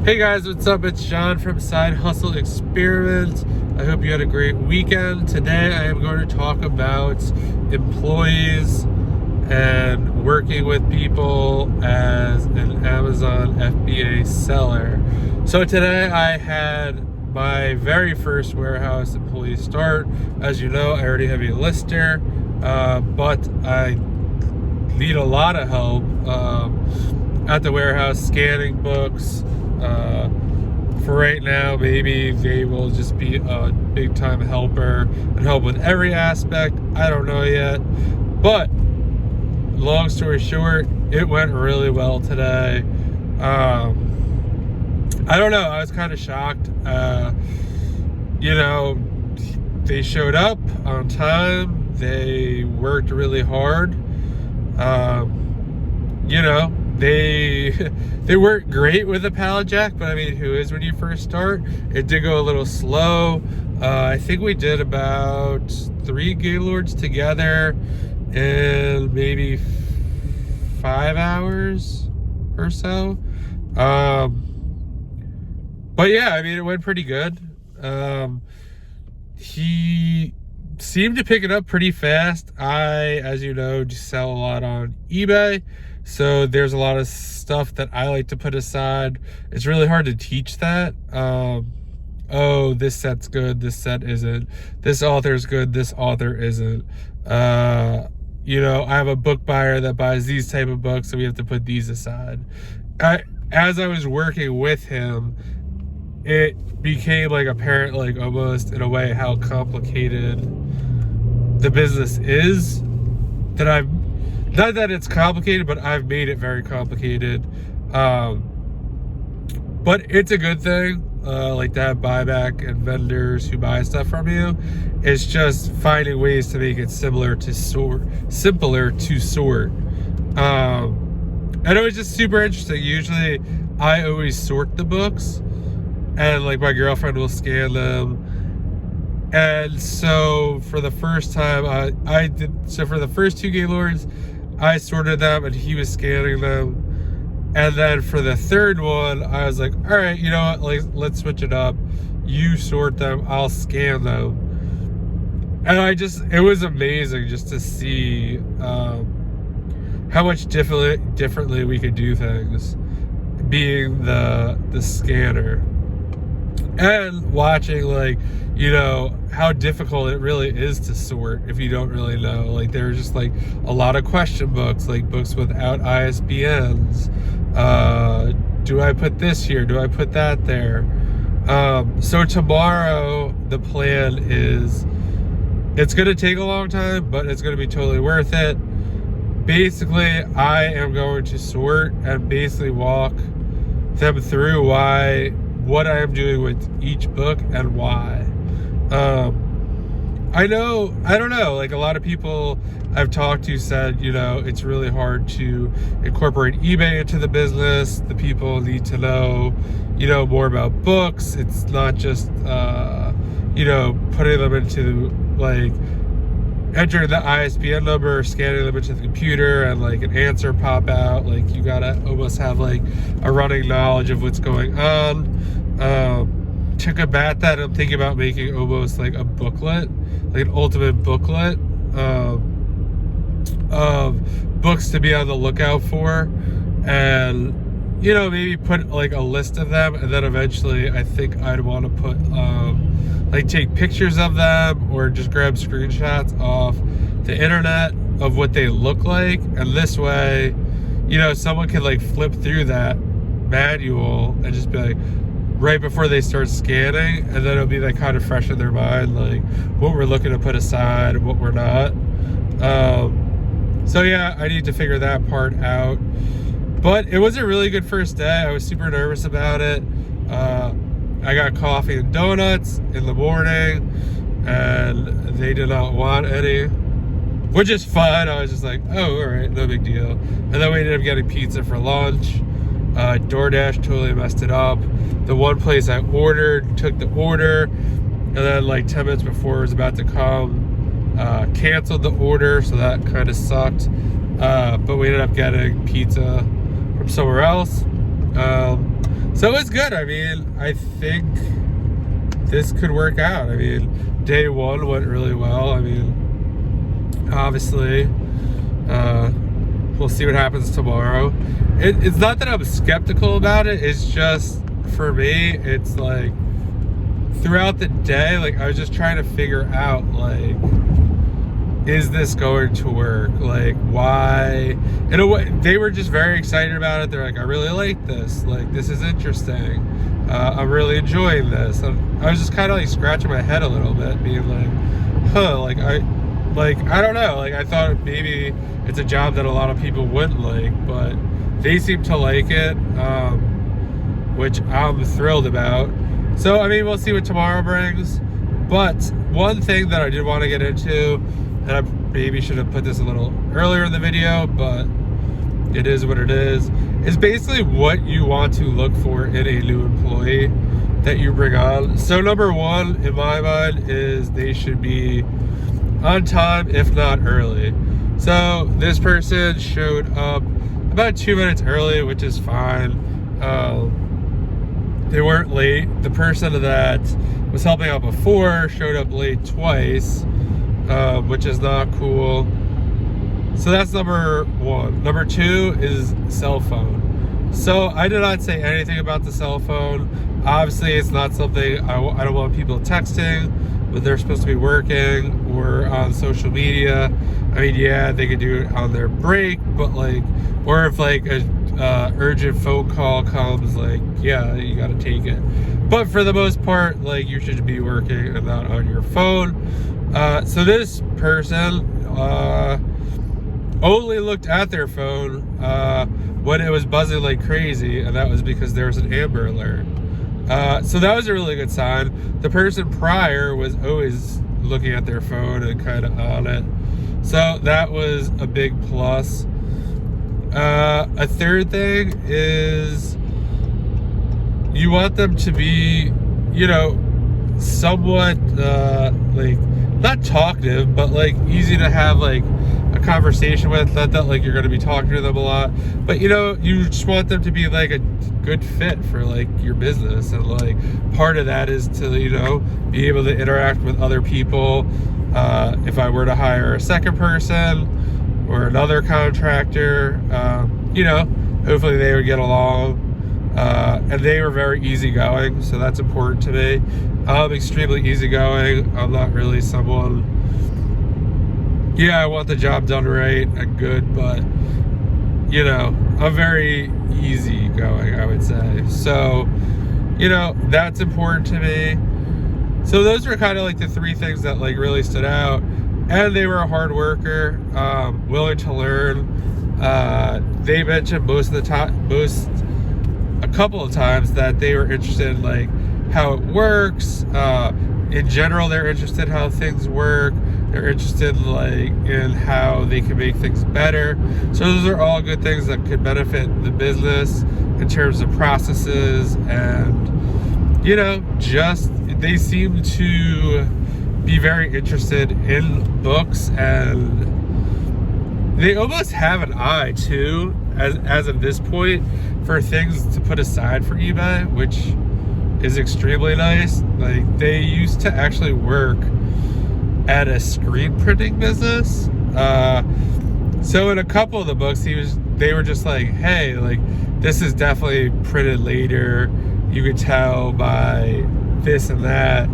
Hey guys, what's up? It's John from Side Hustle Experiment. I hope you had a great weekend. Today I am going to talk about employees and working with people as an Amazon FBA seller. So today I had my very first warehouse employee start. As you know, I already have a lister, but I need a lot of help at the warehouse scanning books. For right now, maybe they will just be a big time helper and help with every aspect. I don't know yet, but long story short, it went really well today. I don't know, I was kind of shocked. They showed up on time, they worked really hard. They weren't great with the pallet jack, but I mean, who is when you first start? It did go a little slow. I think we did about 3 Gaylords together in maybe 5 hours or so. But yeah, I mean, it went pretty good. He seemed to pick it up pretty fast. I, as you know, just sell a lot on eBay. So there's a lot of stuff that I like to put aside. It's really hard to teach that. Oh, this set's good, this set isn't. This author's good, this author isn't. I have a book buyer that buys these type of books, so we have to put these aside. As I was working with him, it became like apparent, like almost in a way, how complicated the business is. Not that it's complicated, but I've made it very complicated. But it's a good thing, like to have buyback and vendors who buy stuff from you. It's just finding ways to make it simpler to sort. And it was just super interesting. Usually I always sort the books and like my girlfriend will scan them. And so for the first time for the first 2 Gaylords, I sorted them and he was scanning them. And then for the third one, I was like, all right, you know what, like, let's switch it up. You sort them, I'll scan them. And it was amazing just to see how much differently we could do things being the scanner. And watching, like, how difficult it really is to sort if you don't really know. Like, there are just like a lot of question books, like books without ISBNs. Do I put this here? Do I put that there? So tomorrow the plan is, it's going to take a long time, but it's going to be totally worth it. Basically, I am going to sort and basically walk them through what I am doing with each book and why. I don't know, like a lot of people I've talked to said, it's really hard to incorporate eBay into the business. The people need to know, more about books. It's not just, putting them into, like, entering the ISBN number, scanning them into the computer, and like an answer pop out. Like, you gotta almost have like a running knowledge of what's going on. To combat that, I'm thinking about making almost like a booklet, like an ultimate booklet of books to be on the lookout for, and maybe put like a list of them, and then eventually I think I'd want to put like take pictures of them or just grab screenshots off the internet of what they look like, and this way someone can like flip through that manual and just be like, right before they start scanning, and then it'll be like kind of fresh in their mind, like what we're looking to put aside and what we're not. So yeah, I need to figure that part out. But it was a really good first day. I was super nervous about it. I got coffee and donuts in the morning, and they did not want any, which is fine. I was just like, oh, all right, no big deal. And then we ended up getting pizza for lunch. DoorDash totally messed it up. The one place I ordered took the order, and then like 10 minutes before it was about to come, canceled the order, so that kind of sucked. But we ended up getting pizza from somewhere else. So it's good. I mean, I think this could work out. I mean, day one went really well. I mean, obviously, we'll see what happens tomorrow. It's not that I'm skeptical about it. It's just, for me, it's like, throughout the day, like, I was just trying to figure out, like, is this going to work? Like, why? In a way, they were just very excited about it. They're like, I really like this. Like, this is interesting. I'm really enjoying this. I was just kind of like scratching my head a little bit, being like, huh, like, I don't know. Like, I thought maybe it's a job that a lot of people wouldn't like, but they seem to like it, which I'm thrilled about. So, I mean, we'll see what tomorrow brings. But one thing that I did want to get into, and I maybe should have put this a little earlier in the video, but it is what it is basically what you want to look for in a new employee that you bring on. So number one, in my mind, is they should be on time, if not early. So this person showed up about 2 minutes early, which is fine. They weren't late. The person that was helping out before showed up late twice, which is not cool. So that's number one. Number two is cell phone. So I did not say anything about the cell phone. Obviously, it's not something I don't want people texting when they're supposed to be working or on social media. I mean, yeah, they could do it on their break, but like, or if like a urgent phone call comes, like, yeah, you got to take it. But for the most part, like, you should be working and not on your phone. So this person only looked at their phone when it was buzzing like crazy, and that was because there was an Amber Alert. So that was a really good sign. The person prior was always looking at their phone and kind of on it. So that was a big plus. A third thing is you want them to be, you know, somewhat like, not talkative, but like easy to have like a conversation with. Not that like you're going to be talking to them a lot, but you know, you just want them to be like a good fit for like your business. And like part of that is to, you know, be able to interact with other people. If I were to hire a second person or another contractor, you know, hopefully they would get along. And they were very easygoing, so that's important to me. I'm extremely easygoing. I'm not really someone, yeah, I want the job done right and good, but, you know, I'm very easygoing, I would say. So, you know, that's important to me. So those were kind of like the three things that like really stood out. And they were a hard worker, willing to learn. They mentioned a couple of times that they were interested in like how it works. In general, they're interested in how things work. They're interested like in how they can make things better. So those are all good things that could benefit the business in terms of processes. And, you know, just they seem to be very interested in books, and they almost have an eye too, as of this point, for things to put aside for eBay, which is extremely nice. Like, they used to actually work at a screen printing business. So in a couple of the books, they were just like, hey, like, this is definitely printed later. You could tell by this and that.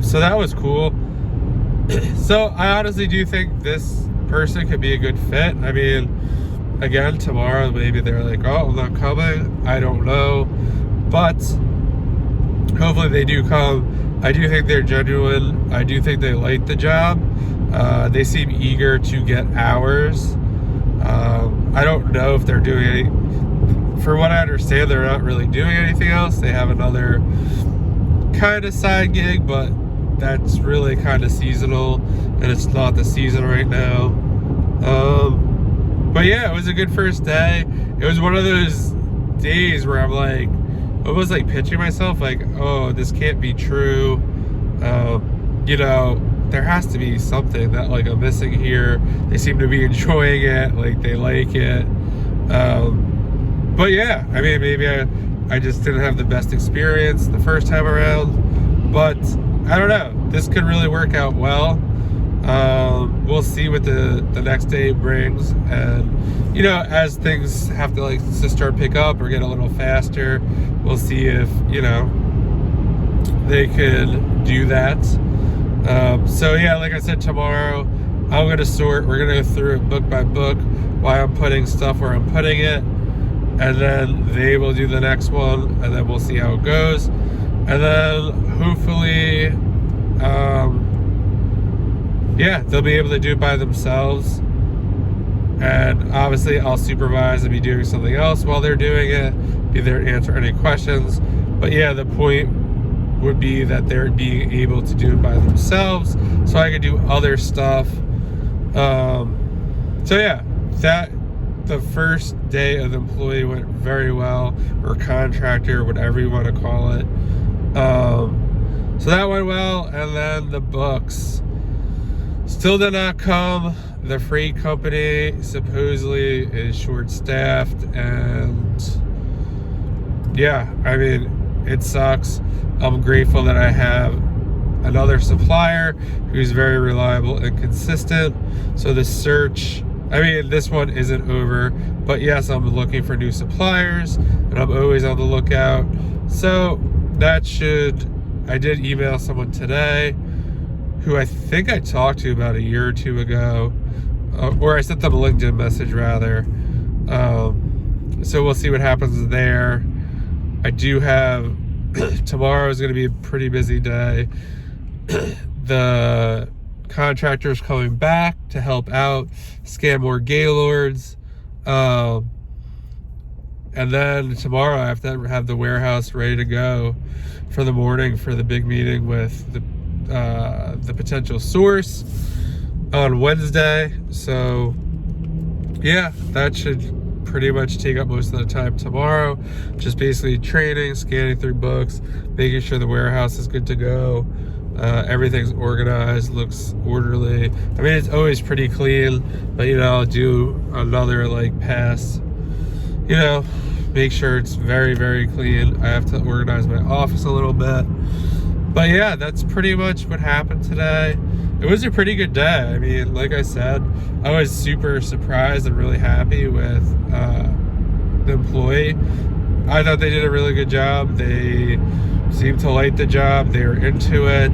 So that was cool. So I honestly do think this person could be a good fit. I mean, again, tomorrow maybe they're like, oh, I'm not coming. I don't know. But hopefully they do come. I do think they're genuine. I do think they like the job. They seem eager to get hours. I don't know if they're doing any, for what I understand, they're not really doing anything else. They have another kind of side gig, but that's really kind of seasonal, and it's not the season right now. But yeah, it was a good first day. It was one of those days where I'm like, almost like pitching myself like, oh, this can't be true. You know, there has to be something that like I'm missing here. They seem to be enjoying it, like they like it. But yeah, I mean, maybe I just didn't have the best experience the first time around. But I don't know, this could really work out well. We'll see what the next day brings, and you know, as things have to like to start pick up or get a little faster, we'll see if, you know, they could do that. So yeah, like I said, tomorrow I'm gonna sort. We're gonna go through it book by book, why I'm putting stuff where I'm putting it, and then they will do the next one, and then we'll see how it goes, and then hopefully yeah, they'll be able to do it by themselves. And obviously I'll supervise and be doing something else while they're doing it, be there to answer any questions. But yeah, the point would be that they're being able to do it by themselves, so I could do other stuff. So yeah, the first day of the employee went very well, or contractor, whatever you want to call it. So that went well, and then the books still did not come. The freight company supposedly is short-staffed, and yeah, I mean, it sucks. I'm grateful that I have another supplier who's very reliable and consistent. So the search, I mean, this one isn't over, but yes, I'm looking for new suppliers, and I'm always on the lookout. So that should, I did email someone today who I think I talked to about a year or two ago, or I sent them a LinkedIn message rather. So we'll see what happens there. I do have, tomorrow is going to be a pretty busy day. The contractor's coming back to help out, scan more Gaylords. And then tomorrow I have to have the warehouse ready to go for the morning for the big meeting with the potential source on Wednesday. So yeah, that should pretty much take up most of the time tomorrow. Just basically training, scanning through books, making sure the warehouse is good to go. Everything's organized, looks orderly. I mean, it's always pretty clean, but you know, I'll do another like pass, you know, make sure it's very, very clean. I have to organize my office a little bit. But yeah, that's pretty much what happened today. It was a pretty good day. I mean, like I said, I was super surprised and really happy with the employee. I thought they did a really good job. They seemed to like the job. They were into it.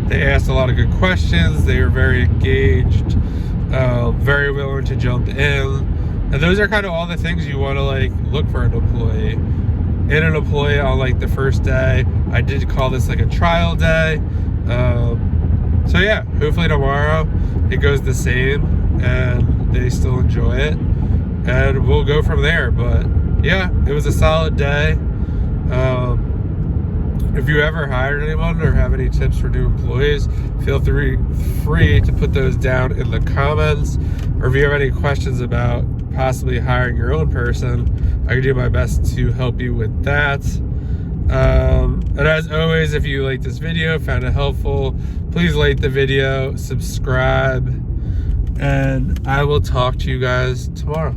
They asked a lot of good questions. They were very engaged, very willing to jump in. And those are kind of all the things you want to like look for an employee. In an employee on like the first day, I did call this like a trial day. So yeah, hopefully tomorrow it goes the same and they still enjoy it, and we'll go from there. But yeah, it was a solid day. If you ever hired anyone or have any tips for new employees, feel free to put those down in the comments. Or if you have any questions about possibly hiring your own person, I can do my best to help you with that. And as always, if you like this video, found it helpful, please like the video, subscribe, and I will talk to you guys tomorrow.